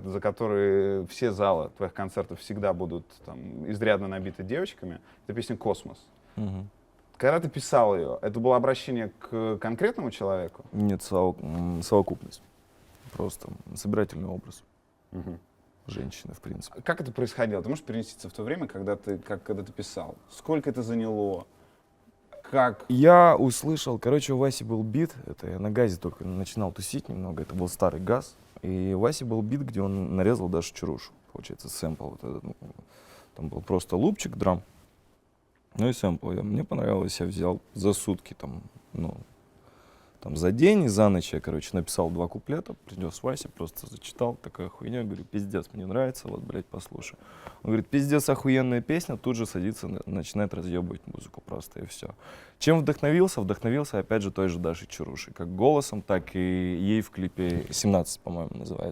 за которые все залы твоих концертов всегда будут там изрядно набиты девочками, это песня «Космос». Мгм. Когда ты писал ее, это было обращение к конкретному человеку? Нет, совокупность. Просто собирательный образ Мгм. женщины, в принципе. Как это происходило? Ты можешь перенеститься в то время, когда ты писал? Сколько это заняло? Как? Я услышал, короче, у Васи был бит, это я на газе только начинал тусить немного, это был старый газ, и у Васи был бит, где он нарезал даже чарушу, получается, сэмпл вот этот, ну, там был просто лупчик, драм, ну и сэмпл. Мне понравилось, я взял за сутки, там, ну, там за день и за ночь я, короче, написал 2 куплета, принес Васе, просто зачитал, такая хуйня, я говорю, пиздец, мне нравится, вот, блядь, послушай. Он говорит, пиздец, охуенная песня, тут же садится, начинает разъебывать музыку просто, и все. Чем вдохновился? Вдохновился, опять же, той же Дашей Чарушей, как голосом, так и ей в клипе «17», по-моему, называется.